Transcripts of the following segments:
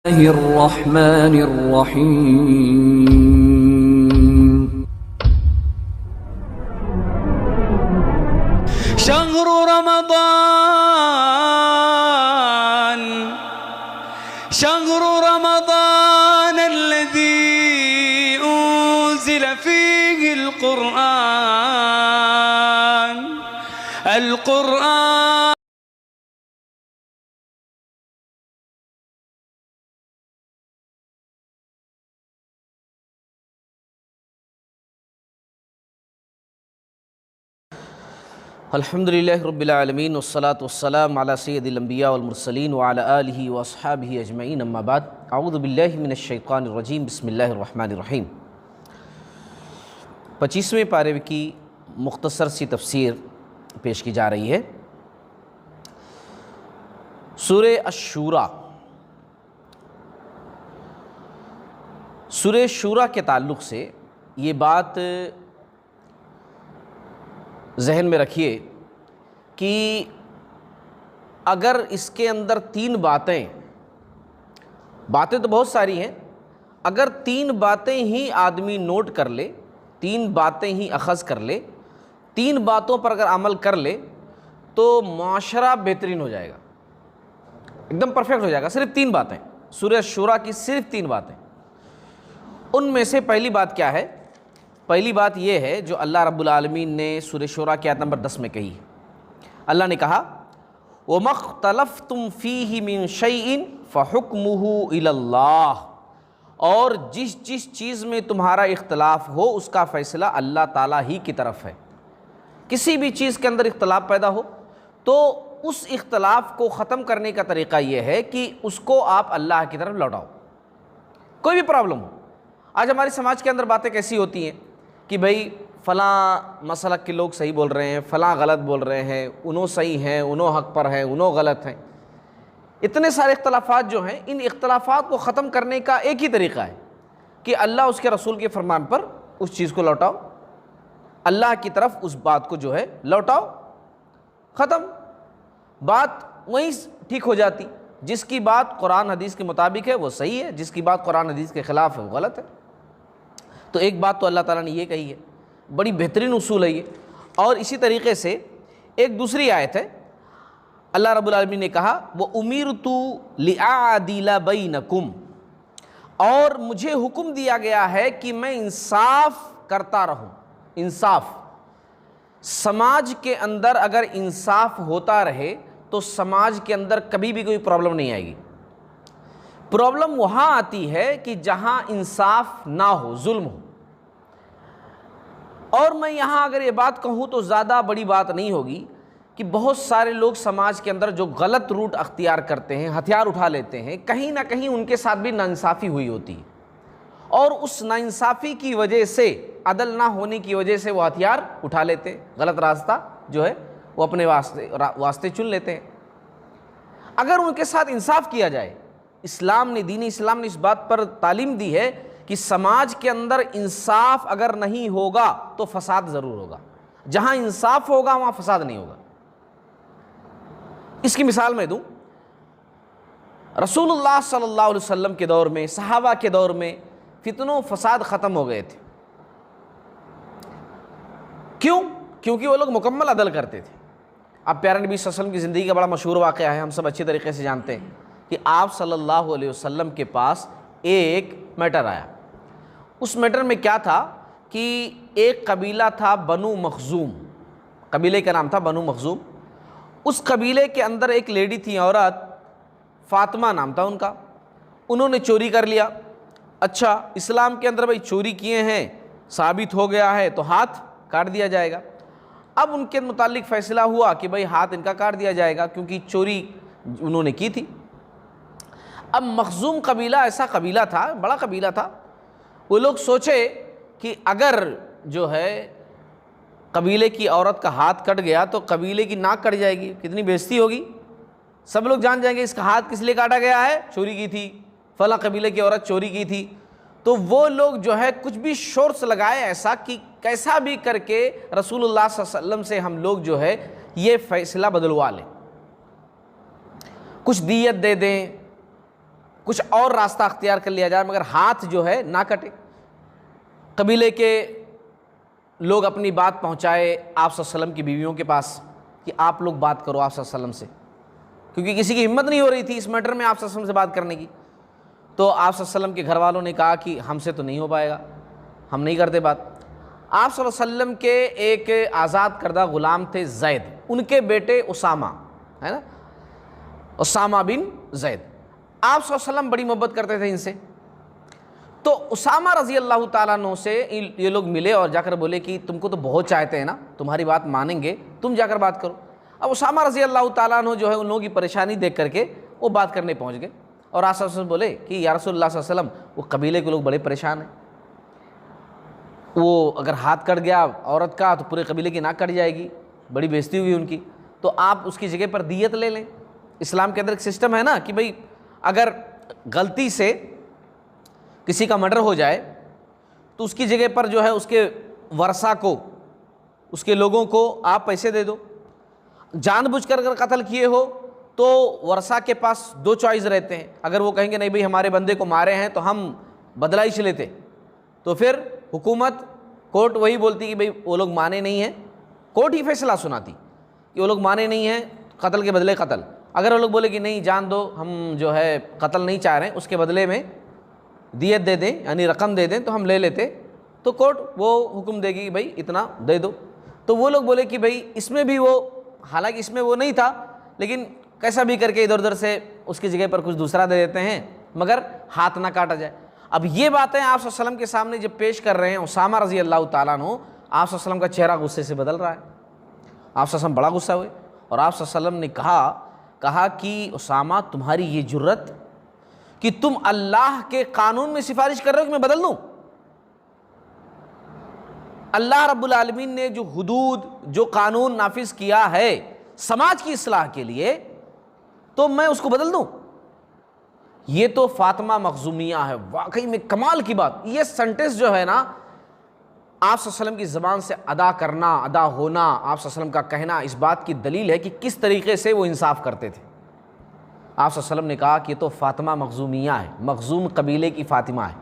الله الرحمن الرحيم شهر رمضان الذي أنزل فيه القرآن الحمدللہ رب العالمین والصلاة والسلام علی سید الانبیاء والمرسلین وعلی آلہ واصحابہ اجمعین اما بعد اعوذ باللہ من الشیطان الرجیم بسم اللہ الرحمن الرحیم 25ویں پارے کی مختصر سی تفسیر پیش کی جا رہی ہے۔ سورہ الشورى، سورہ شورى کے تعلق سے یہ بات ذہن میں رکھیے کہ اگر اس کے اندر تین باتیں تو بہت ساری ہیں، اگر تین باتیں ہی آدمی نوٹ کر لے، تین باتیں ہی اخذ کر لے، تین باتوں پر اگر عمل کر لے تو معاشرہ بہترین ہو جائے گا، ایک دم پرفیکٹ ہو جائے گا۔ صرف تین باتیں، سورہ شورى کی صرف تین باتیں۔ ان میں سے پہلی بات کیا ہے؟ پہلی بات یہ ہے جو اللہ رب العالمین نے سورہ شورى کی آیت نمبر 10 میں کہی۔ اللہ نے کہا وَمَا اخْتَلَفْتُمْ فِيهِ مِنْ شَيْءٍ فَحُكْمُهُ إِلَى اللَّهِ، اور جس چیز میں تمہارا اختلاف ہو اس کا فیصلہ اللہ تعالیٰ ہی کی طرف ہے۔ کسی بھی چیز کے اندر اختلاف پیدا ہو تو اس اختلاف کو ختم کرنے کا طریقہ یہ ہے کہ اس کو آپ اللہ کی طرف لوٹاؤ۔ کوئی بھی پرابلم ہو، آج ہماری سماج کے اندر باتیں کیسی ہوتی ہیں کہ بھئی فلاں مسلک کے لوگ صحیح بول رہے ہیں، فلاں غلط بول رہے ہیں، انہوں صحیح ہیں، انہوں حق پر ہیں، انہوں غلط ہیں۔ اتنے سارے اختلافات جو ہیں، ان اختلافات کو ختم کرنے کا ایک ہی طریقہ ہے کہ اللہ اس کے رسول کے فرمان پر اس چیز کو لوٹاؤ، اللہ کی طرف اس بات کو جو ہے لوٹاؤ، ختم، بات وہیں ٹھیک ہو جاتی۔ جس کی بات قرآن حدیث کے مطابق ہے وہ صحیح ہے، جس کی بات قرآن حدیث کے خلاف ہے وہ غلط ہے۔ تو ایک بات تو اللہ تعالیٰ نے یہ کہی ہے، بڑی بہترین اصول ہے یہ۔ اور اسی طریقے سے ایک دوسری آیت ہے، اللہ رب العالمین نے کہا وَأُمِرْتُ لِأَعْدِلَ بَيْنَكُمْ، اور مجھے حکم دیا گیا ہے کہ میں انصاف کرتا رہوں۔ انصاف، سماج کے اندر اگر انصاف ہوتا رہے تو سماج کے اندر کبھی بھی کوئی پرابلم نہیں آئے گی۔ پرابلم وہاں آتی ہے کہ جہاں انصاف نہ ہو، ظلم ہو۔ اور میں یہاں اگر یہ بات کہوں تو زیادہ بڑی بات نہیں ہوگی کہ بہت سارے لوگ سماج کے اندر جو غلط روٹ اختیار کرتے ہیں، ہتھیار اٹھا لیتے ہیں، کہیں نہ کہیں ان کے ساتھ بھی ناانصافی ہوئی ہوتی ہے، اور اس ناانصافی کی وجہ سے، عدل نہ ہونے کی وجہ سے وہ ہتھیار اٹھا لیتے ہیں، غلط راستہ جو ہے وہ اپنے واسطے چن لیتے ہیں۔ اگر ان کے ساتھ انصاف کیا جائے، دین اسلام نے اس بات پر تعلیم دی ہے کہ سماج کے اندر انصاف اگر نہیں ہوگا تو فساد ضرور ہوگا، جہاں انصاف ہوگا وہاں فساد نہیں ہوگا۔ اس کی مثال میں دوں، رسول اللہ صلی اللہ علیہ وسلم کے دور میں، صحابہ کے دور میں فتن و فساد ختم ہو گئے تھے۔ کیوں؟ کیونکہ وہ لوگ مکمل عدل کرتے تھے۔ اب پیارے نبی صلی اللہ علیہ وسلم کی زندگی کا بڑا مشہور واقعہ ہے، ہم سب اچھی طریقے سے جانتے ہیں کہ آپ صلی اللہ علیہ وسلم کے پاس ایک میٹر آیا۔ اس میٹر میں کیا تھا کہ ایک قبیلہ تھا بنو مخزوم، قبیلے کا نام تھا بنو مخزوم۔ اس قبیلے کے اندر ایک لیڈی تھی، عورت، فاطمہ نام تھا ان کا، انہوں نے چوری کر لیا۔ اچھا، اسلام کے اندر بھائی چوری کیے ہیں، ثابت ہو گیا ہے تو ہاتھ کاٹ دیا جائے گا۔ اب ان کے متعلق فیصلہ ہوا کہ بھائی ہاتھ ان کا کاٹ دیا جائے گا کیونکہ چوری انہوں نے کی تھی۔ اب مخزوم قبیلہ ایسا قبیلہ تھا، بڑا قبیلہ تھا، وہ لوگ سوچے کہ اگر جو ہے قبیلے کی عورت کا ہاتھ کٹ گیا تو قبیلے کی ناک کٹ جائے گی، کتنی بے عزتی ہوگی، سب لوگ جان جائیں گے اس کا ہاتھ کس لیے کاٹا گیا ہے، چوری کی تھی، فلاں قبیلے کی عورت چوری کی تھی۔ تو وہ لوگ جو ہے کچھ بھی شورش لگائے ایسا کہ کیسا بھی کر کے رسول اللہ صلی اللہ علیہ وسلم سے ہم لوگ جو ہے یہ فیصلہ بدلوا لیں، کچھ دیت دے دیں، کچھ اور راستہ اختیار کر لیا جائے مگر ہاتھ جو ہے نہ کٹے۔ قبیلے کے لوگ اپنی بات پہنچائے آپ صلی اللہ علیہ وسلم کی بیویوں کے پاس کہ آپ لوگ بات کرو آپ صلی اللہ علیہ وسلم سے، کیونکہ کسی کی ہمت نہیں ہو رہی تھی اس میٹر میں آپ صلی اللہ علیہ وسلم سے بات کرنے کی۔ تو آپ صلی اللہ علیہ وسلم کے گھر والوں نے کہا کہ ہم سے تو نہیں ہو پائے گا، ہم نہیں کرتے بات۔ آپ صلی اللہ علیہ وسلم کے ایک آزاد کردہ غلام تھے زید، ان کے بیٹے اسامہ ہے نا، اسامہ بن زید، آپ صلی اللہ علیہ وسلم بڑی محبت کرتے تھے ان سے۔ تو اسامہ رضی اللہ تعالیٰ عنہ سے یہ لوگ ملے اور جا کر بولے کہ تم کو تو بہت چاہتے ہیں نا، تمہاری بات مانیں گے، تم جا کر بات کرو۔ اب اسامہ رضی اللہ تعالیٰ عنہ جو ہے ان لوگوں کی پریشانی دیکھ کر کے وہ بات کرنے پہنچ گئے، اور آپ صلی اللہ علیہ وسلم بولے کہ یا رسول اللہ صلی اللہ علیہ وسلم وہ قبیلے کے لوگ بڑے پریشان ہیں، وہ اگر ہاتھ کٹ گیا عورت کا تو پورے قبیلے کی ناک کٹ جائے گی، بڑی بےزتی ہوئی ان کی، تو آپ اس کی جگہ پر دیت لے لیں۔ اسلام کے اندر ایک سسٹم ہے نا کہ بھئی اگر غلطی سے کسی کا مرڈر ہو جائے تو اس کی جگہ پر جو ہے اس کے ورثہ کو، اس کے لوگوں کو آپ پیسے دے دو۔ جان بوجھ کر اگر قتل کیے ہو تو ورثہ کے پاس دو چوائس رہتے ہیں، اگر وہ کہیں گے نہیں بھئی ہمارے بندے کو مارے ہیں تو ہم بدلہ ہی لیتے، تو پھر حکومت کورٹ وہی بولتی کہ بھئی وہ لوگ مانے نہیں ہیں، کورٹ ہی فیصلہ سناتی کہ وہ لوگ مانے نہیں ہیں، قتل کے بدلے قتل۔ اگر وہ لوگ بولے کہ نہیں جان دو، ہم جو ہے قتل نہیں چاہ رہے ہیں، اس کے بدلے میں دیت دے دیں یعنی رقم دے دیں تو ہم لے لیتے، تو کورٹ وہ حکم دے گی کہ بھئی اتنا دے دو۔ تو وہ لوگ بولے کہ بھئی اس میں بھی وہ، حالانکہ اس میں وہ نہیں تھا لیکن کیسا بھی کر کے ادھر ادھر سے اس کی جگہ پر کچھ دوسرا دے دیتے ہیں مگر ہاتھ نہ کاٹا جائے۔ اب یہ باتیں آپ صلی اللہ علیہ وسلم کے سامنے جب پیش کر رہے ہیں اسامہ رضی اللہ تعالیٰ عنہ، آپ صلی اللہ علیہ وسلم کا چہرہ غصے سے بدل رہا ہے، آپ صلی اللہ علیہ وسلم بڑا غصہ ہوئے، اور آپ صلی اللہ علیہ وسلم نے کہا کہ اسامہ تمہاری یہ جرت کہ تم اللہ کے قانون میں سفارش کر رہے ہو کہ میں بدل دوں؟ اللہ رب العالمین نے جو حدود، جو قانون نافذ کیا ہے سماج کی اصلاح کے لیے، تو میں اس کو بدل دوں؟ یہ تو فاطمہ مخزومیہ ہے، واقعی میں کمال کی بات۔ یہ سنٹنس جو ہے نا آپ صلی اللہ علیہ وسلم کی زبان سے ادا کرنا، ادا ہونا، آپ صلی اللہ علیہ وسلم کا کہنا اس بات کی دلیل ہے کہ کس طریقے سے وہ انصاف کرتے تھے۔ آپ صلی اللہ علیہ وسلم نے کہا کہ یہ تو فاطمہ مخزومیہ ہے، مخزوم قبیلے کی فاطمہ ہے،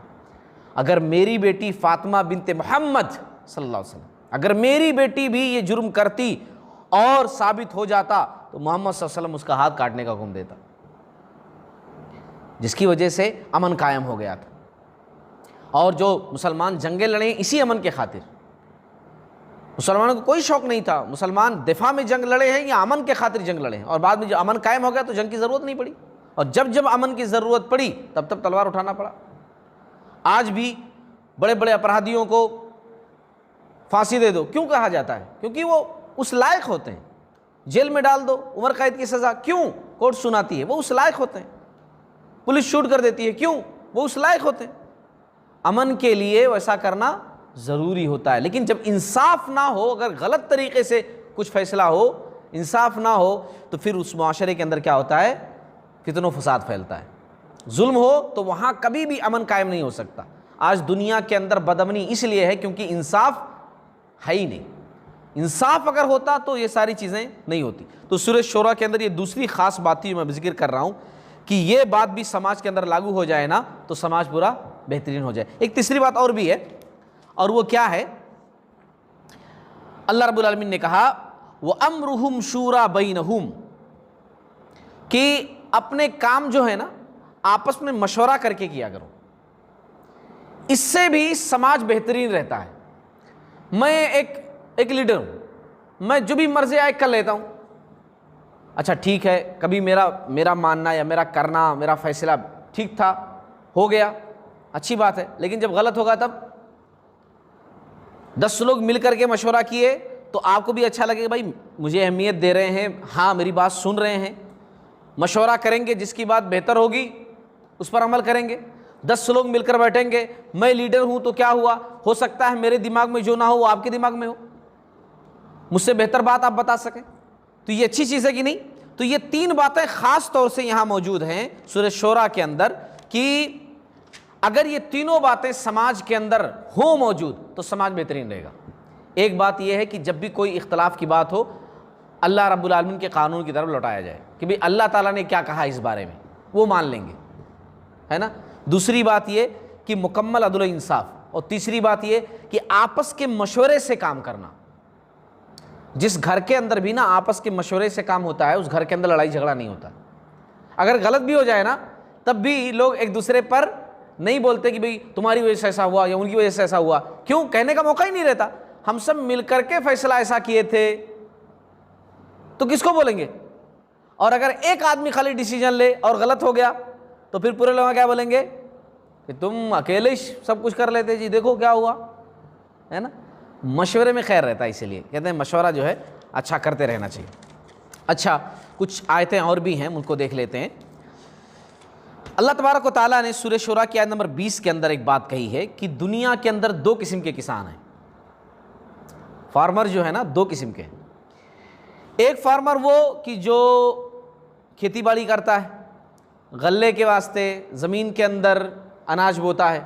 اگر میری بیٹی فاطمہ بنت محمد صلی اللہ علیہ وسلم، اگر میری بیٹی بھی یہ جرم کرتی اور ثابت ہو جاتا تو محمد صلی اللہ علیہ وسلم اس کا ہاتھ کاٹنے کا حکم دیتا، جس کی وجہ سے امن قائم ہو گیا تھا۔ اور جو مسلمان جنگیں لڑے ہیں اسی امن کے خاطر، مسلمانوں کو کوئی شوق نہیں تھا مسلمان دفاع میں جنگ لڑے ہیں یا امن کے خاطر جنگ لڑے ہیں، اور بعد میں جو امن قائم ہو گیا تو جنگ کی ضرورت نہیں پڑی، اور جب امن کی ضرورت پڑی تب تلوار اٹھانا پڑا۔ آج بھی بڑے بڑے اپرادھیوں کو پھانسی دے دو کیوں کہا جاتا ہے؟ کیونکہ وہ اس لائق ہوتے ہیں۔ جیل میں ڈال دو، عمر قید کی سزا کیوں؟ کورٹ سناتی ہے، وہ اس لائق ہوتے ہیں۔ پولیس شوٹ کر دیتی ہے کیوں؟ وہ اس لائق ہوتے ہیں۔ امن کے لیے ویسا کرنا ضروری ہوتا ہے، لیکن جب انصاف نہ ہو، اگر غلط طریقے سے کچھ فیصلہ ہو، انصاف نہ ہو، تو پھر اس معاشرے کے اندر کیا ہوتا ہے؟ فتن و فساد پھیلتا ہے۔ ظلم ہو تو وہاں کبھی بھی امن قائم نہیں ہو سکتا۔ آج دنیا کے اندر بدامنی اس لیے ہے کیونکہ انصاف ہے ہی نہیں۔ انصاف اگر ہوتا تو یہ ساری چیزیں نہیں ہوتی۔ تو سورہ شورى کے اندر یہ دوسری خاص بات ہی میں ذکر کر رہا ہوں کہ یہ بات بھی سماج کے اندر لاگو ہو جائے نا تو سماج پورا بہترین ہو جائے۔ ایک تیسری بات اور بھی ہے، اور وہ کیا ہے؟ اللہ رب العالمین نے کہا وَأَمْرُهُمْ شُورَى بَيْنَهُمْ، کہ اپنے کام جو ہے نا آپس میں مشورہ کر کے کیا کرو، اس سے بھی سماج بہترین رہتا ہے۔ میں ایک لیڈر ہوں، میں جو بھی مرضی آئے کر لیتا ہوں، اچھا ٹھیک ہے، کبھی میرا ماننا یا میرا کرنا، میرا فیصلہ ٹھیک تھا، ہو گیا، اچھی بات ہے، لیکن جب غلط ہوگا تب 10 لوگ مل کر کے مشورہ کیے تو آپ کو بھی اچھا لگے گا، بھائی مجھے اہمیت دے رہے ہیں، ہاں میری بات سن رہے ہیں، مشورہ کریں گے، جس کی بات بہتر ہوگی اس پر عمل کریں گے۔ 10 لوگ مل کر بیٹھیں گے، میں لیڈر ہوں تو کیا ہوا، ہو سکتا ہے میرے دماغ میں جو نہ ہو وہ آپ کے دماغ میں ہو، مجھ سے بہتر بات آپ بتا سکیں، تو یہ اچھی چیز ہے کہ نہیں؟ تو یہ 3 باتیں خاص طور سے یہاں موجود ہیں سورہ شورى کے اندر کہ اگر یہ تینوں باتیں سماج کے اندر ہوں موجود تو سماج بہترین رہے گا۔ ایک بات یہ ہے کہ جب بھی کوئی اختلاف کی بات ہو اللہ رب العالمین کے قانون کی طرف لوٹایا جائے کہ بھئی اللہ تعالیٰ نے کیا کہا اس بارے میں، وہ مان لیں گے۔ ہے نا. دوسری بات یہ کہ مکمل عدل و انصاف, اور تیسری بات یہ کہ آپس کے مشورے سے کام کرنا. جس گھر کے اندر بھی نا آپس کے مشورے سے کام ہوتا ہے اس گھر کے اندر لڑائی جھگڑا نہیں ہوتا. اگر غلط بھی ہو جائے نا تب بھی لوگ ایک دوسرے پر نہیں بولتے کہ بھئی تمہاری وجہ سے ایسا ہوا یا ان کی وجہ سے ایسا ہوا. کیوں؟ کہنے کا موقع ہی نہیں رہتا. ہم سب مل کر کے فیصلہ ایسا کیے تھے تو کس کو بولیں گے؟ اور اگر ایک آدمی خالی ڈیسیجن لے اور غلط ہو گیا تو پھر پورے لوگ کیا بولیں گے کہ تم اکیلے ہی سب کچھ کر لیتے, جی دیکھو کیا ہوا, ہے نا. مشورے میں خیر رہتا ہے, اسی لیے کہتے ہیں مشورہ جو ہے اچھا کرتے رہنا چاہیے. اچھا, کچھ آیتیں اور بھی ہیں, ان کو دیکھ لیتے ہیں. اللہ تبارک و تعالیٰ نے سورہ شورا کی آیت نمبر 20 کے اندر ایک بات کہی ہے کہ دنیا کے اندر 2 قسم کے کسان ہیں. فارمر جو ہے نا 2 قسم کے ہیں. ایک فارمر وہ کہ جو کھیتی باڑی کرتا ہے, غلے کے واسطے زمین کے اندر اناج بوتا ہے,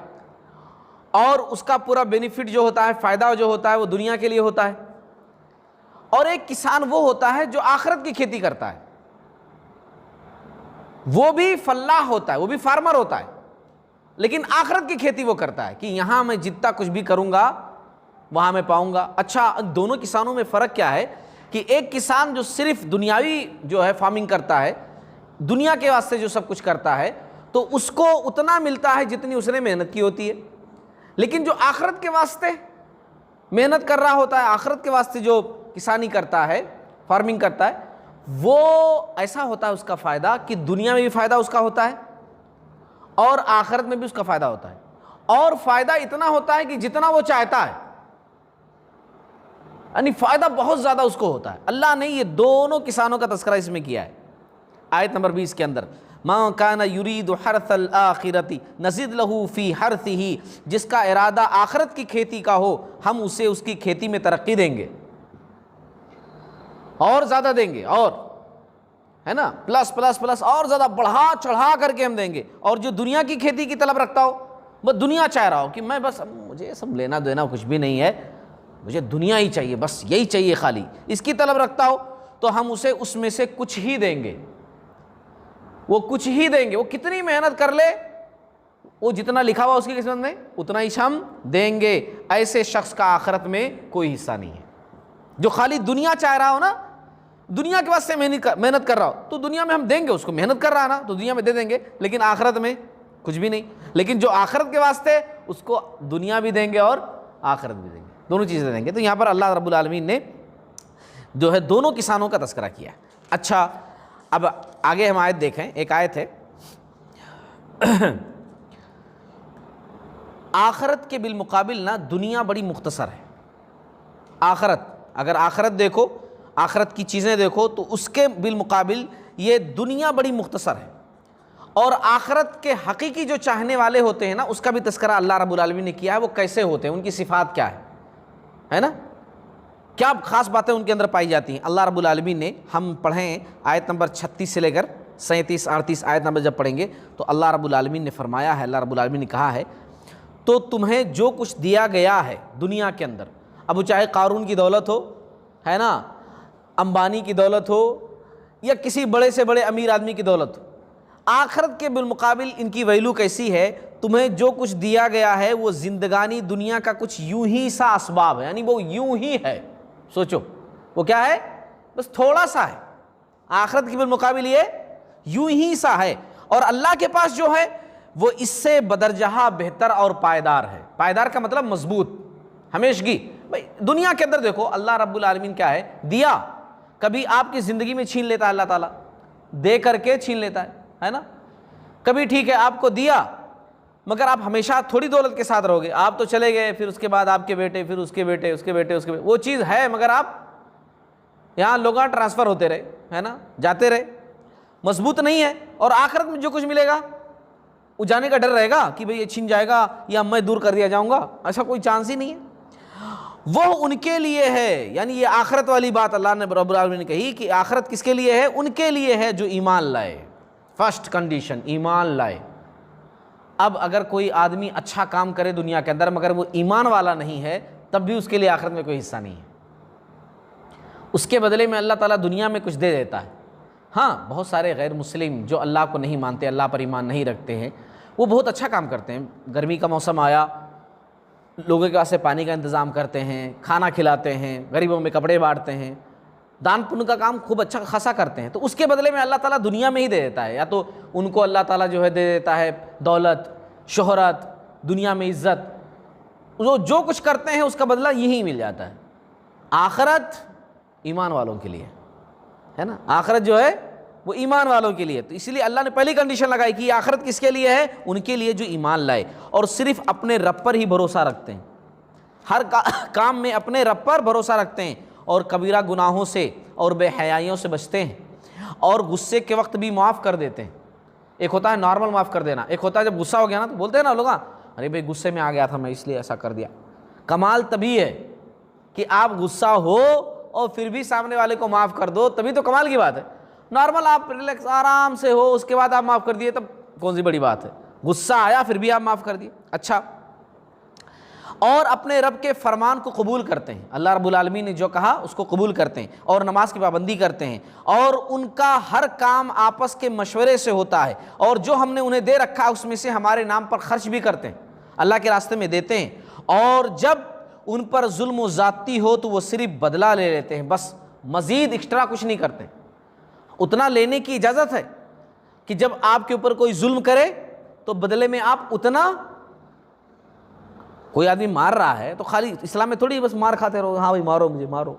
اور اس کا پورا بینیفٹ جو ہوتا ہے, فائدہ جو ہوتا ہے وہ دنیا کے لیے ہوتا ہے. اور ایک کسان وہ ہوتا ہے جو آخرت کی کھیتی کرتا ہے, وہ بھی فلاح ہوتا ہے, وہ بھی فارمر ہوتا ہے, لیکن آخرت کی کھیتی وہ کرتا ہے کہ یہاں میں جتنا کچھ بھی کروں گا وہاں میں پاؤں گا. اچھا, دونوں کسانوں میں فرق کیا ہے کہ ایک کسان جو صرف دنیاوی جو ہے فارمنگ کرتا ہے, دنیا کے واسطے جو سب کچھ کرتا ہے, تو اس کو اتنا ملتا ہے جتنی اس نے محنت کی ہوتی ہے. لیکن جو آخرت کے واسطے محنت کر رہا ہوتا ہے, آخرت کے واسطے جو کسانی کرتا ہے, فارمنگ کرتا ہے, وہ ایسا ہوتا ہے اس کا فائدہ کہ دنیا میں بھی فائدہ اس کا ہوتا ہے اور آخرت میں بھی اس کا فائدہ ہوتا ہے. اور فائدہ اتنا ہوتا ہے کہ جتنا وہ چاہتا ہے, یعنی فائدہ بہت زیادہ اس کو ہوتا ہے. اللہ نے یہ دونوں کسانوں کا تذکرہ اس میں کیا ہے آیت نمبر 20 کے اندر. مَا كَانَ يُرِيدُ حَرْثَ الْآخِرَةِ نَزِدْ لَهُ فِي حَرْثِهِ, جس کا ارادہ آخرت کی کھیتی کا ہو ہم اسے اس کی کھیتی میں ترقی دیں گے, اور زیادہ دیں گے, اور ہے نا پلس پلس پلس اور زیادہ بڑھا چڑھا کر کے ہم دیں گے. اور جو دنیا کی کھیتی کی طلب رکھتا ہو, وہ دنیا چاہ رہا ہو کہ میں بس مجھے سب لینا دینا کچھ بھی نہیں ہے, مجھے دنیا ہی چاہیے, بس یہی چاہیے خالی, اس کی طلب رکھتا ہو, تو ہم اسے اس میں سے کچھ ہی دیں گے. وہ کچھ ہی دیں گے, وہ کتنی محنت کر لے وہ جتنا لکھا ہوا اس کی قسمت میں اتنا ہی ہم دیں گے. ایسے شخص کا آخرت میں کوئی حصہ نہیں ہے. جو خالی دنیا چاہ رہا ہو نا, دنیا کے واسطے محنت کر رہا ہو, تو دنیا میں ہم دیں گے اس کو, محنت کر رہا ہے نا تو دنیا میں دے دیں گے, لیکن آخرت میں کچھ بھی نہیں. لیکن جو آخرت کے واسطے, اس کو دنیا بھی دیں گے اور آخرت بھی دیں گے, دونوں چیزیں دیں گے. تو یہاں پر اللہ رب العالمین نے جو ہے دونوں کسانوں کا تذکرہ کیا ہے. اچھا, اب آگے ہم آیت دیکھیں. ایک آیت ہے آخرت کے بالمقابل نا دنیا بڑی مختصر ہے. آخرت, اگر آخرت دیکھو, آخرت کی چیزیں دیکھو, تو اس کے بالمقابل یہ دنیا بڑی مختصر ہے. اور آخرت کے حقیقی جو چاہنے والے ہوتے ہیں نا, اس کا بھی تذکرہ اللہ رب العالمین نے کیا ہے. وہ کیسے ہوتے ہیں, ان کی صفات کیا ہے نا, کیا خاص باتیں ان کے اندر پائی جاتی ہیں. اللہ رب العالمین نے, ہم پڑھیں آیت نمبر 36 سے لے کر 37 38 آیت نمبر جب پڑھیں گے تو اللہ رب العالمین نے فرمایا ہے, اللہ رب العالمین نے کہا ہے, تو تمہیں جو کچھ دیا گیا ہے دنیا کے اندر, اب وہ چاہے قارون کی دولت ہو, ہے نا, امبانی کی دولت ہو, یا کسی بڑے سے بڑے امیر آدمی کی دولت ہو, آخرت کے بالمقابل ان کی ویلو کیسی ہے. تمہیں جو کچھ دیا گیا ہے وہ زندگانی دنیا کا کچھ یوں ہی سا اسباب ہے, یعنی وہ یوں ہی ہے. سوچو وہ کیا ہے, بس تھوڑا سا ہے. آخرت کے بالمقابل یہ یوں ہی سا ہے, اور اللہ کے پاس جو ہے وہ اس سے بدرجہ بہتر اور پائیدار ہے. پائیدار کا مطلب مضبوط, ہمیشگی. بھائی دنیا کے اندر دیکھو, اللہ رب العالمین کیا ہے, دیا کبھی آپ کی زندگی میں چھین لیتا ہے, اللہ تعالیٰ دے کر کے چھین لیتا ہے نا. کبھی ٹھیک ہے آپ کو دیا, مگر آپ ہمیشہ تھوڑی دولت کے ساتھ رہو گے, آپ تو چلے گئے, پھر اس کے بعد آپ کے بیٹے, پھر اس کے بیٹے, اس کے بیٹے, اس کے بیٹے, وہ چیز ہے, مگر آپ یہاں لوگ ٹرانسفر ہوتے رہے, ہے نا, جاتے رہے, مضبوط نہیں ہے. اور آخرت میں جو کچھ ملے گا وہ جانے کا ڈر رہے گا کہ بھئی یہ چھن جائے گا یا میں دور کر دیا جاؤں گا, ایسا کوئی چانس ہی نہیں ہے. وہ ان کے لیے ہے, یعنی یہ آخرت والی بات اللہ نے رب العالمین نے کہی کہ آخرت کس کے لیے ہے, ان کے لیے ہے جو ایمان لائے. فرسٹ کنڈیشن ایمان لائے. اب اگر کوئی آدمی اچھا کام کرے دنیا کے اندر مگر وہ ایمان والا نہیں ہے, تب بھی اس کے لیے آخرت میں کوئی حصہ نہیں ہے. اس کے بدلے میں اللہ تعالیٰ دنیا میں کچھ دے دیتا ہے. ہاں, بہت سارے غیر مسلم جو اللہ کو نہیں مانتے, اللہ پر ایمان نہیں رکھتے ہیں, وہ بہت اچھا کام کرتے ہیں. گرمی کا موسم آیا، لوگوں کے واسطے پانی کا انتظام کرتے ہیں، کھانا کھلاتے ہیں، غریبوں میں کپڑے بانٹتے ہیں، دان پن کا کام خوب اچھا خاصا کرتے ہیں. تو اس کے بدلے میں اللہ تعالیٰ دنیا میں ہی دے دیتا ہے. یا تو ان کو اللہ تعالیٰ جو ہے دے دیتا ہے دولت، شہرت، دنیا میں عزت، وہ جو کچھ کرتے ہیں اس کا بدلہ یہی مل جاتا ہے. آخرت ایمان والوں کے لیے ہے نا، آخرت جو ہے وہ ایمان والوں کے لیے. تو اسی لیے اللہ نے پہلی کنڈیشن لگائی کہ آخرت کس کے لیے ہے؟ ان کے لیے جو ایمان لائے اور صرف اپنے رب پر ہی بھروسہ رکھتے ہیں، ہر کام میں اپنے رب پر بھروسہ رکھتے ہیں اور کبیرہ گناہوں سے اور بے حیائیوں سے بچتے ہیں اور غصے کے وقت بھی معاف کر دیتے ہیں. ایک ہوتا ہے نارمل معاف کر دینا، ایک ہوتا ہے جب غصہ ہو گیا نا تو بولتے ہیں نا لوگ، ارے بھائی غصے میں آ گیا تھا میں اس لیے ایسا کر دیا. کمال تبھی ہے کہ آپ غصہ ہو اور پھر بھی سامنے والے کو معاف کر دو، تبھی تو کمال کی بات ہے. نارمل آپ ریلیکس آرام سے ہو، اس کے بعد آپ معاف کر دیے، تب کون سی بڑی بات ہے؟ غصہ آیا پھر بھی آپ معاف کر دیے. اچھا، اور اپنے رب کے فرمان کو قبول کرتے ہیں، اللہ رب العالمین نے جو کہا اس کو قبول کرتے ہیں اور نماز کی پابندی کرتے ہیں اور ان کا ہر کام آپس کے مشورے سے ہوتا ہے اور جو ہم نے انہیں دے رکھا اس میں سے ہمارے نام پر خرچ بھی کرتے ہیں، اللہ کے راستے میں دیتے ہیں. اور جب ان پر ظلم و زیادتی ہو تو وہ صرف بدلہ لے لیتے ہیں، بس مزید ایکسٹرا کچھ نہیں کرتے. اتنا لینے کی اجازت ہے کہ جب آپ کے اوپر کوئی ظلم کرے تو بدلے میں آپ اتنا، کوئی آدمی مار رہا ہے تو خالی اسلام میں تھوڑی بس مار کھاتے رہو، ہاں بھائی مارو مجھے مارو،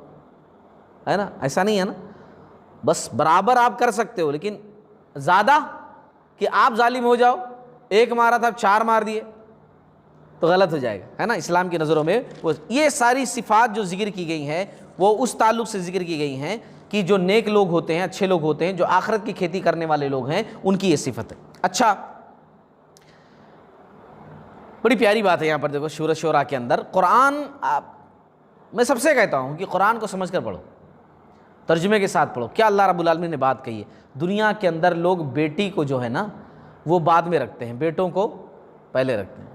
ہے نا، ایسا نہیں ہے نا. بس برابر آپ کر سکتے ہو، لیکن زیادہ کہ آپ ظالم ہو جاؤ، ایک مارا تھا 4 مار دیے تو غلط ہو جائے گا، ہے نا. اسلام کی نظروں میں یہ ساری صفات جو ذکر کی گئی ہیں وہ اس تعلق سے ذکر کی گئی ہیں کہ جو نیک لوگ ہوتے ہیں، اچھے لوگ ہوتے ہیں، جو آخرت کی کھیتی کرنے والے لوگ ہیں، ان کی یہ صفت ہے. اچھا، بڑی پیاری بات ہے یہاں پر دیکھو سورۃ شورى کے اندر قرآن. میں سب سے کہتا ہوں کہ قرآن کو سمجھ کر پڑھو، ترجمے کے ساتھ پڑھو. کیا اللہ رب العالمین نے بات کہی ہے؟ دنیا کے اندر لوگ بیٹی کو جو ہے نا وہ بعد میں رکھتے ہیں، بیٹوں کو پہلے رکھتے ہیں.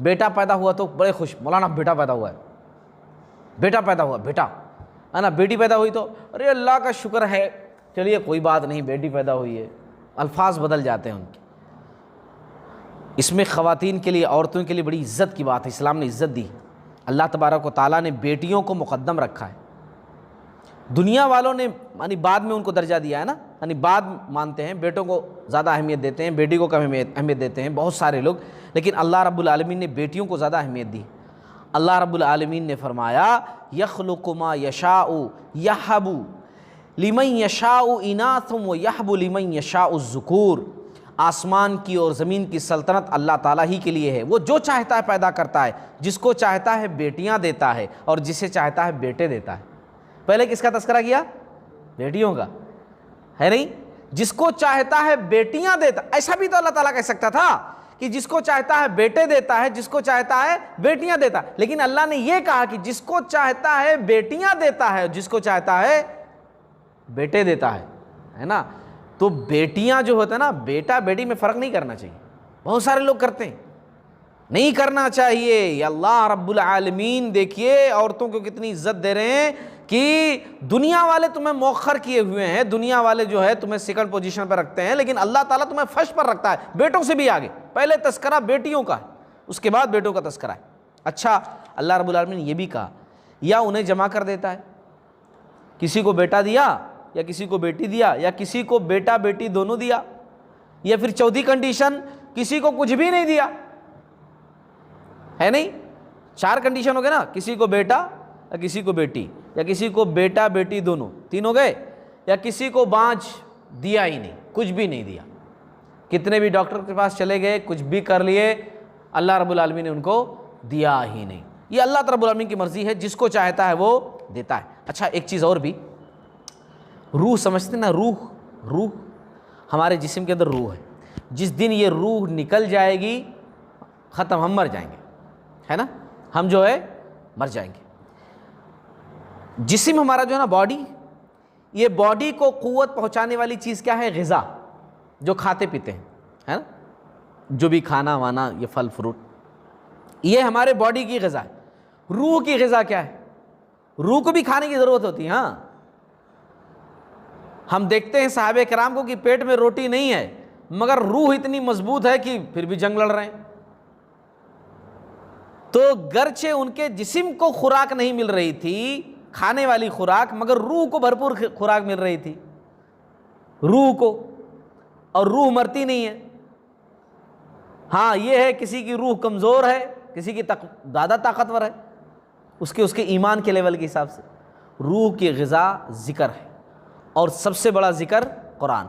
بیٹا پیدا ہوا تو بڑے خوش، مولانا بیٹا پیدا ہوا ہے، بیٹا پیدا ہوا، بیٹا ہے نا. بیٹی پیدا ہوئی تو ارے اللہ کا شکر ہے، چلیے کوئی بات نہیں بیٹی پیدا ہوئی ہے. الفاظ بدل جاتے ہیں ان کے. اس میں خواتین کے لیے، عورتوں کے لیے بڑی عزت کی بات ہے، اسلام نے عزت دی. اللہ تبارک و تعالیٰ نے بیٹیوں کو مقدم رکھا ہے. دنیا والوں نے یعنی بعد میں ان کو درجہ دیا ہے نا، یعنی بعد مانتے ہیں، بیٹوں کو زیادہ اہمیت دیتے ہیں، بیٹی کو کم اہمیت دیتے ہیں بہت سارے لوگ، لیکن اللہ رب العالمین نے بیٹیوں کو زیادہ اہمیت دی. اللہ رب العالمین نے فرمایا یخلق ما یشاء یہب لمن یشاء اناث ویہب لمن یشاء الذکور. آسمان کی اور زمین کی سلطنت اللہ تعالیٰ ہی کے لیے ہے، وہ جو چاہتا ہے پیدا کرتا ہے، جس کو چاہتا ہے بیٹیاں دیتا ہے اور جسے چاہتا ہے بیٹے دیتا ہے. پہلے کس کا تذکرہ کیا؟ بیٹیوں کا ہے نہیں؟ جس کو چاہتا ہے بیٹیاں دیتا. ایسا بھی تو اللہ تعالیٰ کہہ سکتا تھا کہ جس کو چاہتا ہے بیٹے دیتا ہے، جس کو چاہتا ہے بیٹیاں دیتا ہے، لیکن اللہ نے یہ کہا کہ جس کو چاہتا ہے بیٹیاں دیتا ہے، جس کو چاہتا ہے بیٹے دیتا ہے نا. تو بیٹیاں جو ہوتا ہے نا، بیٹا بیٹی میں فرق نہیں کرنا چاہیے. بہت سارے لوگ کرتے ہیں، نہیں کرنا چاہیے. یہ اللہ رب العالمین دیکھیے عورتوں کو کتنی عزت دے رہے ہیں کہ دنیا والے تمہیں مؤخر کیے ہوئے ہیں، دنیا والے جو ہے تمہیں سیکنڈ پوزیشن پر رکھتے ہیں، لیکن اللہ تعالیٰ تمہیں فرسٹ پر رکھتا ہے، بیٹوں سے بھی آگے. پہلے تذکرہ بیٹیوں کا ہے، اس کے بعد بیٹوں کا تذکرہ ہے. اچھا، اللہ رب العالمین نے یہ بھی کہا یا انہیں جمع کر دیتا ہے، کسی کو بیٹا دیا یا کسی کو بیٹی دیا یا کسی کو بیٹا بیٹی دونوں دیا، یا پھر چوتھی کنڈیشن کسی کو کچھ بھی نہیں دیا، ہے نہیں. 4 کنڈیشن ہو گئے نا، کسی کو بیٹا یا کسی کو بیٹی یا کسی کو بیٹا بیٹی دونوں، 3 ہو گئے، یا کسی کو بانجھ دیا ہی نہیں، کچھ بھی نہیں دیا. کتنے بھی ڈاکٹر کے پاس چلے گئے، کچھ بھی کر لیے، اللہ رب العالمین نے ان کو دیا ہی نہیں. یہ اللہ رب العالمین کی مرضی ہے، جس کو چاہتا ہے وہ دیتا ہے. اچھا، ایک چیز اور بھی، روح سمجھتے نا، روح ہمارے جسم کے اندر روح ہے. جس دن یہ روح نکل جائے گی ختم، ہم مر جائیں گے، ہے نا، ہم جو ہے مر جائیں گے. جسم ہمارا جو ہے نا باڈی، یہ باڈی کو قوت پہنچانے والی چیز کیا ہے؟ غذا، جو کھاتے پیتے ہیں، ہے نا، جو بھی کھانا وانا، یہ پھل فروٹ، یہ ہمارے باڈی کی غذا ہے. روح کی غذا کیا ہے؟ روح کو بھی کھانے کی ضرورت ہوتی ہے. ہاں، ہم دیکھتے ہیں صحابہ کرام کو کہ پیٹ میں روٹی نہیں ہے مگر روح اتنی مضبوط ہے کہ پھر بھی جنگ لڑ رہے ہیں. تو گرچہ ان کے جسم کو خوراک نہیں مل رہی تھی کھانے والی خوراک، مگر روح کو بھرپور خوراک مل رہی تھی، روح کو. اور روح مرتی نہیں ہے. ہاں یہ ہے کسی کی روح کمزور ہے، کسی کی زیادہ طاقتور ہے، اس کے ایمان کے لیول کے حساب سے. روح کی غذا ذکر ہے، اور سب سے بڑا ذکر قرآن.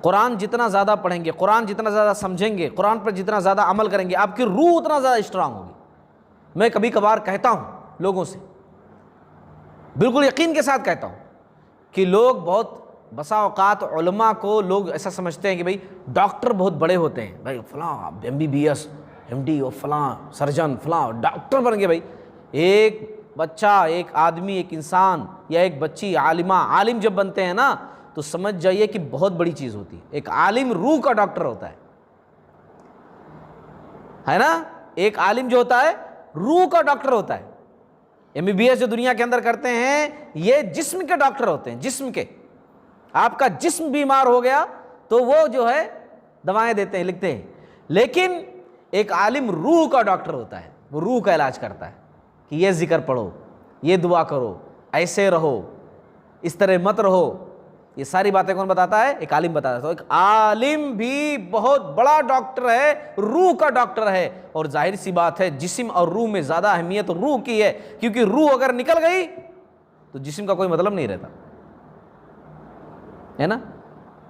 قرآن جتنا زیادہ پڑھیں گے، قرآن جتنا زیادہ سمجھیں گے، قرآن پر جتنا زیادہ عمل کریں گے، آپ کی روح اتنا زیادہ اسٹرانگ ہوگی. میں کبھی کبھار کہتا ہوں لوگوں سے، بالکل یقین کے ساتھ کہتا ہوں کہ لوگ بہت بسا اوقات علماء کو لوگ ایسا سمجھتے ہیں کہ بھائی ڈاکٹر بہت بڑے ہوتے ہیں، بھائی فلاں MBBS MD اور فلاں سرجن فلاں ڈاکٹر بن گئے. بھائی ایک بچہ، ایک آدمی، ایک انسان یا ایک بچی عالم جب بنتے ہیں نا تو سمجھ جائیے کہ بہت بڑی چیز ہوتی ہے. ایک عالم روح کا ڈاکٹر ہوتا ہے نا. ایک عالم جو ہوتا ہے روح کا ڈاکٹر ہوتا ہے. MBBS جو دنیا کے اندر کرتے ہیں یہ جسم کے ڈاکٹر ہوتے ہیں، جسم کے. آپ کا جسم بیمار ہو گیا تو وہ جو ہے دوائیں دیتے ہیں، لکھتے ہیں. لیکن ایک عالم روح کا ڈاکٹر ہوتا ہے، وہ روح کا علاج کرتا ہے کہ یہ ذکر پڑھو، یہ دعا کرو، ایسے رہو، اس طرح مت رہو. یہ ساری باتیں کون بتاتا ہے؟ ایک عالم بتاتا ہے. تو ایک عالم بھی بہت بڑا ڈاکٹر ہے، روح کا ڈاکٹر ہے. اور ظاہر سی بات ہے جسم اور روح میں زیادہ اہمیت روح کی ہے، کیونکہ روح اگر نکل گئی تو جسم کا کوئی مطلب نہیں رہتا ہے نا.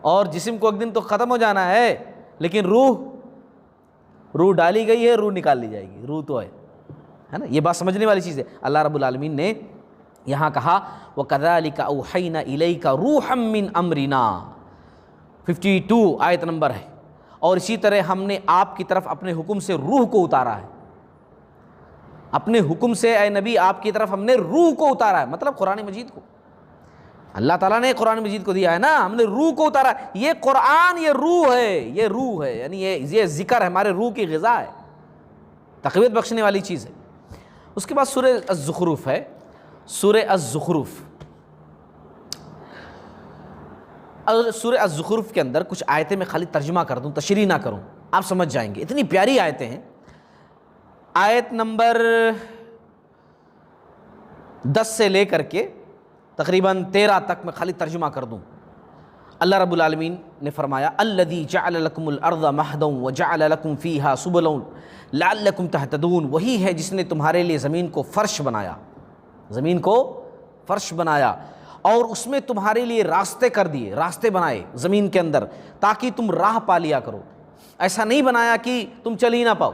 اور جسم کو ایک دن تو ختم ہو جانا ہے، لیکن روح ڈالی گئی ہے، روح نکال لی جائے گی. روح تو ہے نا. یہ بات سمجھنے والی چیز ہے. اللہ رب العالمین نے یہاں کہا وَكَذَلِكَ أَوْحَيْنَا إِلَيْكَ رُوحًا مِّنْ أَمْرِنَا، 52 آیت نمبر ہے. اور اسی طرح ہم نے آپ کی طرف اپنے حکم سے روح کو اتارا ہے. اپنے حکم سے اے نبی آپ کی طرف ہم نے روح کو اتارا ہے، مطلب قرآن مجید کو. اللہ تعالیٰ نے قرآن مجید کو دیا ہے نا، ہم نے روح کو اتارا. یہ قرآن یہ روح ہے، یہ روح ہے، یعنی یہ ذکر ہے، ہمارے روح کی غذا ہے، تقویت بخشنے والی چیز ہے. اس کے بعد سورہ الزخرف ہے. سورہ الزخرف کے اندر کچھ آیتیں میں خالی ترجمہ کر دوں، تشریح نہ کروں، آپ سمجھ جائیں گے. اتنی پیاری آیتیں ہیں. آیت نمبر 10 سے لے کر کے تقریباً 13 تک میں خالی ترجمہ کر دوں. اللہ رب العالمین نے فرمایا الذی جعل لکم الارض مہدا وجعل لکم فیہا سبلا لعلکم تہتدون. وہی ہے جس نے تمہارے لیے زمین کو فرش بنایا، زمین کو فرش بنایا، اور اس میں تمہارے لیے راستے کر دیے، راستے بنائے زمین کے اندر تاکہ تم راہ پا لیا کرو. ایسا نہیں بنایا کہ تم چل ہی نہ پاؤ.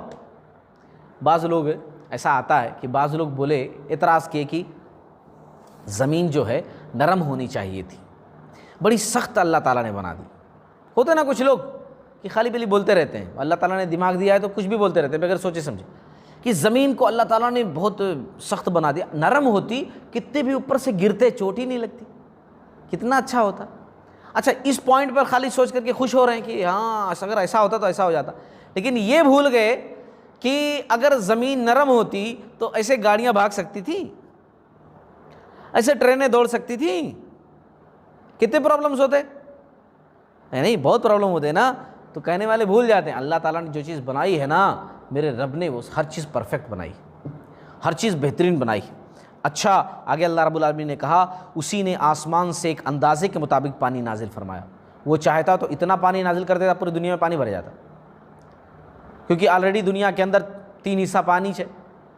بعض لوگ ایسا آتا ہے کہ بعض لوگ بولے، اعتراض کیے کہ زمین جو ہے نرم ہونی چاہیے تھی، بڑی سخت اللہ تعالیٰ نے بنا دی. ہوتے نا کچھ لوگ کہ خالی پلی بولتے رہتے ہیں، اللہ تعالیٰ نے دماغ دیا ہے تو کچھ بھی بولتے رہتے ہیں بغیر سوچے سمجھے، کہ زمین کو اللہ تعالیٰ نے بہت سخت بنا دیا. نرم ہوتی کتنے بھی اوپر سے گرتے چوٹ ہی نہیں لگتی، کتنا اچھا ہوتا. اچھا اس پوائنٹ پر خالی سوچ کر کے خوش ہو رہے ہیں کہ ہاں اگر ایسا ہوتا تو ایسا ہو جاتا. لیکن یہ بھول گئے کہ اگر زمین نرم ہوتی تو ایسے گاڑیاں بھاگ سکتی تھیں، ایسے ٹرینیں دوڑ سکتی تھیں. کتنے پرابلمز ہوتے نہیں، بہت پرابلم ہوتے نا. تو کہنے والے بھول جاتے ہیں اللہ تعالیٰ نے جو چیز بنائی ہے نا، میرے رب نے وہ ہر چیز پرفیکٹ بنائی، ہر چیز بہترین بنائی. اچھا آگے اللہ رب العالمین نے کہا اسی نے آسمان سے ایک اندازے کے مطابق پانی نازل فرمایا. وہ چاہتا تو اتنا پانی نازل کر دیتا پوری دنیا میں پانی بھر جاتا، کیونکہ آلریڈی دنیا کے اندر 3 حصہ پانی ہے،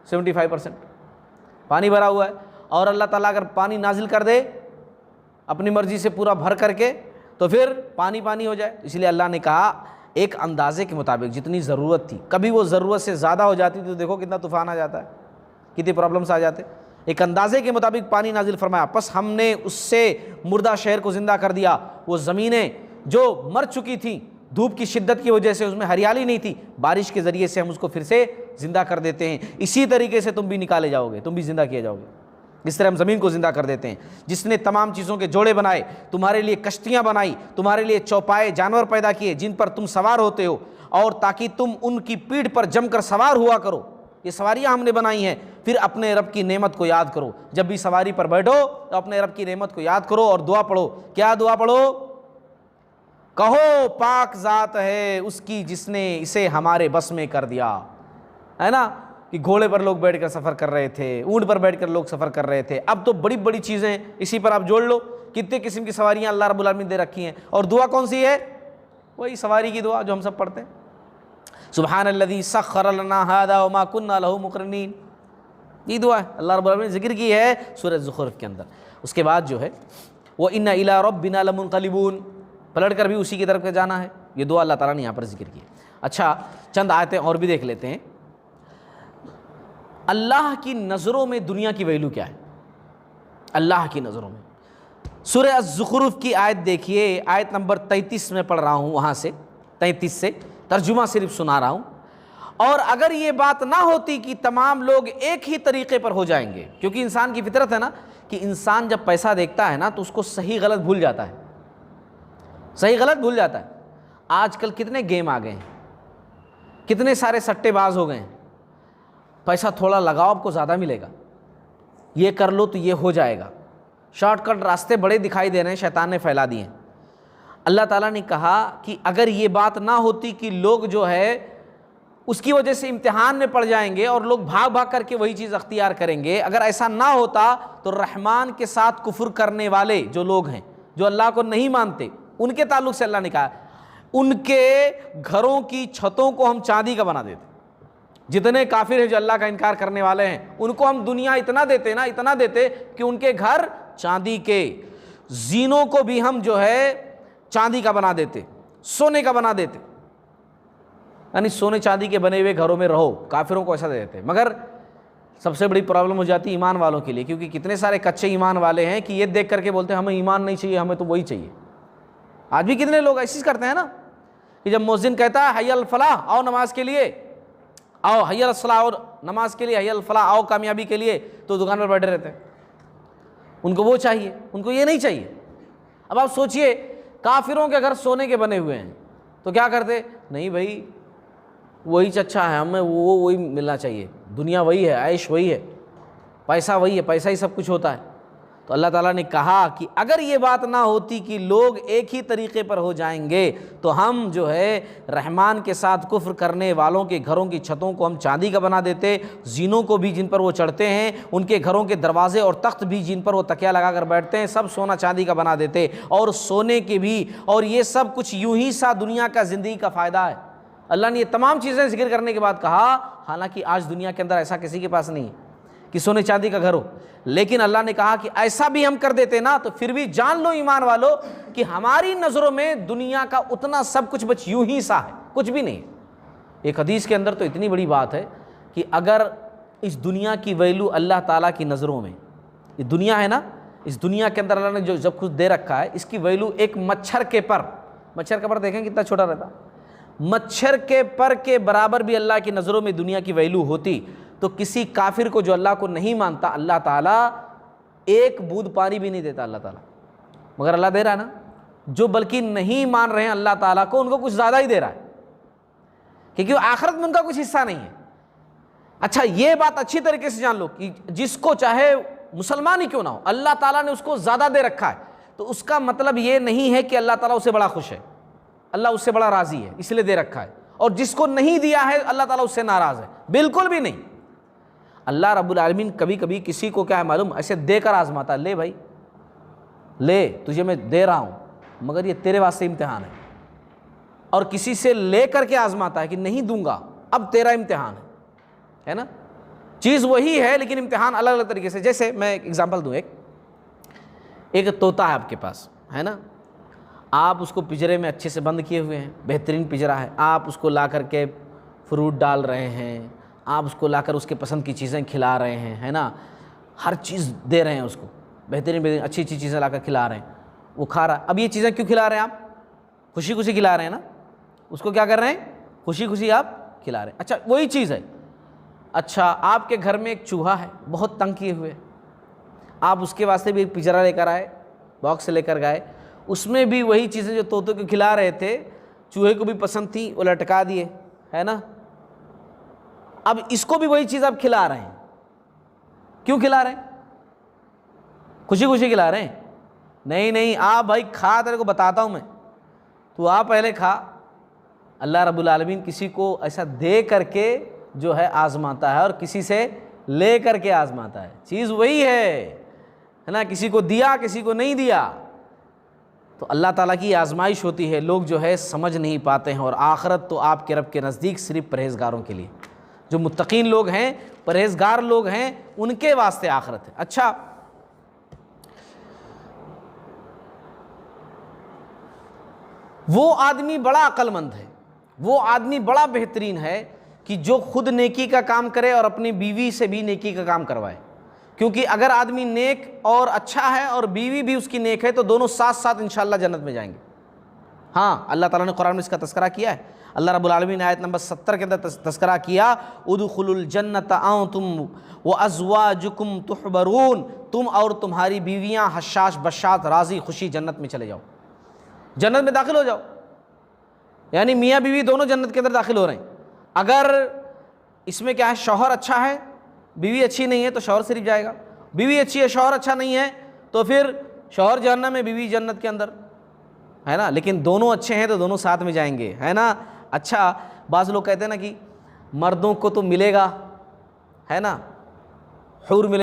75% پانی بھرا ہوا ہے. اور اللہ تعالیٰ اگر پانی نازل کر دے اپنی مرضی سے پورا بھر کر کے تو پھر پانی پانی ہو جائے. اس لیے اللہ نے کہا ایک اندازے کے مطابق جتنی ضرورت تھی. کبھی وہ ضرورت سے زیادہ ہو جاتی تو دیکھو کتنا طوفان آ جاتا ہے، کتنی پرابلمس آ جاتے. ایک اندازے کے مطابق پانی نازل فرمایا، پس ہم نے اس سے مردہ شہر کو زندہ کر دیا. وہ زمینیں جو مر چکی تھیں دھوپ کی شدت کی وجہ سے، اس میں ہریالی نہیں تھی، بارش کے ذریعے سے ہم اس کو پھر سے زندہ کر دیتے ہیں. اسی طریقے سے تم بھی نکالے جاؤ گے، تم بھی زندہ کیے جاؤ گے. اس طرح ہم زمین کو زندہ کر دیتے ہیں. جس نے تمام چیزوں کے جوڑے بنائے، تمہارے لیے کشتیاں بنائی، تمہارے لیے چوپائے جانور پیدا کیے جن پر تم سوار ہوتے ہو، اور تاکہ تم ان کی پیٹھ پر جم کر سوار ہوا کرو. یہ سواریاں ہم نے بنائی ہیں. پھر اپنے رب کی نعمت کو یاد کرو. جب بھی سواری پر بیٹھو تو اپنے رب کی نعمت کو یاد کرو اور دعا پڑھو. کیا دعا پڑھو؟ کہو پاک ذات ہے اس کی جس نے اسے ہمارے بس میں کر دیا، ہے نا، کہ گھوڑے پر لوگ بیٹھ کر سفر کر رہے تھے، اونٹ پر بیٹھ کر لوگ سفر کر رہے تھے، اب تو بڑی بڑی چیزیں اسی پر آپ جوڑ لو، کتنے قسم کی سواریاں اللہ رب العالمین دے رکھی ہیں۔ اور دعا کون سی ہے؟ وہی سواری کی دعا جو ہم سب پڑھتے ہیں، سبحان الذی سخر لنا ھذا وما كنا له مقرنین، یہ دعا ہے اللہ رب العالمین نے ذکر کی ہے سورۃ زخرف کے اندر۔ اس کے بعد جو ہے وَإِنَّ إِلَىٰ رَبِّنَا لَمُنْقَلِبُونَ، پلٹ کر بھی اسی کی طرف جانا ہے، یہ دعا اللہ تعالیٰ نے یہاں پر ذکر کی ہے۔ اچھا چند آیتیں اور بھی دیکھ لیتے ہیں۔ اللہ کی نظروں میں دنیا کی ویلو کیا ہے؟ اللہ کی نظروں میں سورہ الزخرف کی آیت دیکھیے، آیت نمبر 33 میں پڑھ رہا ہوں، وہاں سے 33 سے ترجمہ صرف سنا رہا ہوں۔ اور اگر یہ بات نہ ہوتی کہ تمام لوگ ایک ہی طریقے پر ہو جائیں گے، کیونکہ انسان کی فطرت ہے نا کہ انسان جب پیسہ دیکھتا ہے نا تو اس کو صحیح غلط بھول جاتا ہے، صحیح غلط بھول جاتا ہے۔ آج کل کتنے گیم آ گئے ہیں، کتنے سارے سٹے باز ہو گئے ہیں، پیسہ تھوڑا لگاؤ آپ کو زیادہ ملے گا، یہ کر لو تو یہ ہو جائے گا، شارٹ کٹ راستے بڑے دکھائی دے رہے ہیں، شیطان نے پھیلا دیے ہیں۔ اللہ تعالیٰ نے کہا کہ اگر یہ بات نہ ہوتی کہ لوگ جو ہے اس کی وجہ سے امتحان میں پڑ جائیں گے اور لوگ بھاگ بھاگ کر کے وہی چیز اختیار کریں گے، اگر ایسا نہ ہوتا تو رحمان کے ساتھ کفر کرنے والے جو لوگ ہیں، جو اللہ کو نہیں مانتے، ان کے تعلق سے اللہ نے کہا ان کے گھروں کی چھتوں کو ہم چاندی کا بنا دیتے۔ جتنے کافر ہیں جو اللہ کا انکار کرنے والے ہیں ان کو ہم دنیا اتنا دیتے نا، اتنا دیتے کہ ان کے گھر چاندی کے، زینوں کو بھی ہم جو ہے چاندی کا بنا دیتے، سونے کا بنا دیتے، یعنی سونے چاندی کے بنے ہوئے گھروں میں رہو، کافروں کو ایسا دے دیتے۔ مگر سب سے بڑی پرابلم ہو جاتی ہے ایمان والوں کے لیے، کیونکہ کتنے سارے کچے ایمان والے ہیں کہ یہ دیکھ کر کے بولتے ہیں ہمیں ایمان نہیں چاہیے، ہمیں تو وہی چاہیے۔ آج بھی کتنے لوگ ایسی کرتے ہیں نا کہ جب مؤذن کہتا ہے حی الفلاح، آؤ نماز کے لیے، آؤ حی الصلاح، اور نماز کے لیے، حی الفلاح، آؤ کامیابی کے لیے، تو دکان پر بیٹھے رہتے ہیں، ان کو وہ چاہیے، ان کو یہ نہیں چاہیے۔ اب آپ سوچئے کافروں کے گھر سونے کے بنے ہوئے ہیں تو کیا کرتے؟ نہیں بھائی وہی اچھا ہے، ہمیں وہی ملنا چاہیے، دنیا وہی ہے، عیش وہی ہے، پیسہ وہی ہے، پیسہ ہی سب کچھ ہوتا ہے۔ تو اللہ تعالیٰ نے کہا کہ اگر یہ بات نہ ہوتی کہ لوگ ایک ہی طریقے پر ہو جائیں گے تو ہم جو ہے رحمان کے ساتھ کفر کرنے والوں کے گھروں کی چھتوں کو ہم چاندی کا بنا دیتے، زینوں کو بھی جن پر وہ چڑھتے ہیں، ان کے گھروں کے دروازے اور تخت بھی جن پر وہ تکیہ لگا کر بیٹھتے ہیں، سب سونا چاندی کا بنا دیتے، اور سونے کے بھی، اور یہ سب کچھ یوں ہی سا دنیا کا زندگی کا فائدہ ہے۔ اللہ نے یہ تمام چیزیں ذکر کرنے کے بعد کہا، حالانکہ آج دنیا کے اندر ایسا کسی کے پاس نہیں ہے کہ سونے چاندی کا گھر ہو، لیکن اللہ نے کہا کہ ایسا بھی ہم کر دیتے نا تو پھر بھی جان لو ایمان والو کہ ہماری نظروں میں دنیا کا اتنا سب کچھ بچ یوں ہی سا ہے، کچھ بھی نہیں۔ ایک حدیث کے اندر تو اتنی بڑی بات ہے کہ اگر اس دنیا کی ویلو اللہ تعالیٰ کی نظروں میں، یہ دنیا ہے نا، اس دنیا کے اندر اللہ نے جو جب کچھ دے رکھا ہے، اس کی ویلو ایک مچھر کے پر، مچھر کا پر دیکھیں کتنا چھوٹا رہتا، مچھر کے پر کے برابر بھی اللہ کی نظروں میں دنیا کی ویلو ہوتی تو کسی کافر کو جو اللہ کو نہیں مانتا اللہ تعالیٰ ایک بوند پانی بھی نہیں دیتا اللہ تعالیٰ، مگر اللہ دے رہا ہے نا، جو بلکہ نہیں مان رہے ہیں اللہ تعالیٰ کو ان کو کچھ زیادہ ہی دے رہا ہے، کیونکہ آخرت میں ان کا کچھ حصہ نہیں ہے۔ اچھا یہ بات اچھی طریقے سے جان لو کہ جس کو چاہے مسلمان ہی کیوں نہ ہو اللہ تعالیٰ نے اس کو زیادہ دے رکھا ہے، تو اس کا مطلب یہ نہیں ہے کہ اللہ تعالیٰ اسے بڑا خوش ہے، اللہ اس سے بڑا راضی ہے اس لیے دے رکھا ہے، اور جس کو نہیں دیا ہے اللہ تعالیٰ اس سے ناراض ہے، بالکل بھی نہیں۔ اللہ رب العالمین کبھی کبھی کسی کو کیا ہے معلوم، ایسے دے کر آزماتا ہے، لے بھائی لے تجھے میں دے رہا ہوں مگر یہ تیرے واسطے امتحان ہے، اور کسی سے لے کر کے آزماتا ہے کہ نہیں دوں گا اب تیرا امتحان ہے نا، چیز وہی ہے لیکن امتحان الگ الگ طریقے سے۔ جیسے میں ایک ایگزامپل دوں، ایک طوطا ہے آپ کے پاس ہے نا، آپ اس کو پنجرے میں اچھے سے بند کیے ہوئے ہیں، بہترین پنجرا ہے، آپ اس کو لا کر کے فروٹ ڈال رہے ہیں، آپ اس کو لا کر اس کے پسند کی چیزیں کھلا رہے ہیں، ہے نا، ہر چیز دے رہے ہیں اس کو، بہترین بہترین اچھی اچھی چیزیں لا کر کھلا رہے ہیں، وہ کھا رہا ہے۔ اب یہ چیزیں کیوں کھلا رہے ہیں آپ؟ خوشی خوشی کھلا رہے ہیں نا، اس کو کیا کر رہے ہیں؟ خوشی خوشی آپ کھلا رہے ہیں۔ اچھا وہی چیز ہے، اچھا آپ کے گھر میں ایک چوہا ہے بہت تنگ کیے ہوئے، آپ اس کے واسطے بھی پنجرا لے کر آئے، باکس لے کر گئے، اس میں بھی وہی چیزیں جو طوطے کو کھلا رہے تھے چوہے کو بھی پسند تھی، وہ لٹکا دیے، ہے نا، اب اس کو بھی وہی چیز آپ کھلا رہے ہیں، کیوں کھلا رہے ہیں؟ خوشی خوشی کھلا رہے ہیں؟ نہیں نہیں، آپ بھائی کھا، تیرے کو بتاتا ہوں میں، تو آپ پہلے کھا. اللہ رب العالمین کسی کو ایسا دے کر کے جو ہے آزماتا ہے اور کسی سے لے کر کے آزماتا ہے. چیز وہی ہے نا, کسی کو دیا کسی کو نہیں دیا. تو اللہ تعالیٰ کی آزمائش ہوتی ہے, لوگ جو ہے سمجھ نہیں پاتے ہیں. اور آخرت تو آپ کے رب کے نزدیک صرف پرہیزگاروں کے لیے, جو متقین لوگ ہیں, پرہیزگار لوگ ہیں, ان کے واسطے آخرت ہے. اچھا, وہ آدمی بڑا عقل مند ہے, وہ آدمی بڑا بہترین ہے کہ جو خود نیکی کا کام کرے اور اپنی بیوی سے بھی نیکی کا کام کروائے. کیونکہ اگر آدمی نیک اور اچھا ہے اور بیوی بھی اس کی نیک ہے تو دونوں ساتھ ساتھ انشاءاللہ جنت میں جائیں گے. ہاں, اللہ تعالیٰ نے قرآن میں اس کا تذکرہ کیا ہے. اللہ رب العالمین نے آیت نمبر 70 کے اندر تذکرہ کیا, ادخلوا الجنت انتم وازواجکم تحبرون, تم اور تمہاری بیویاں حشاش بشاش راضی خوشی جنت میں چلے جاؤ, جنت میں داخل ہو جاؤ. یعنی میاں بیوی دونوں جنت کے اندر داخل ہو رہے ہیں. اگر اس میں کیا ہے, شوہر اچھا ہے بیوی اچھی نہیں ہے تو شوہر صرف جائے گا, بیوی اچھی ہے شوہر اچھا نہیں ہے تو پھر شوہر جہنم میں بیوی جنت کے اندر, ہے نا. لیکن دونوں اچھے ہیں تو دونوں ساتھ میں جائیں گے, ہے نا. اچھا, بعض لوگ کہتے ہیں نا کہ مردوں کو تو ملے گا, ہے نا, حور ملے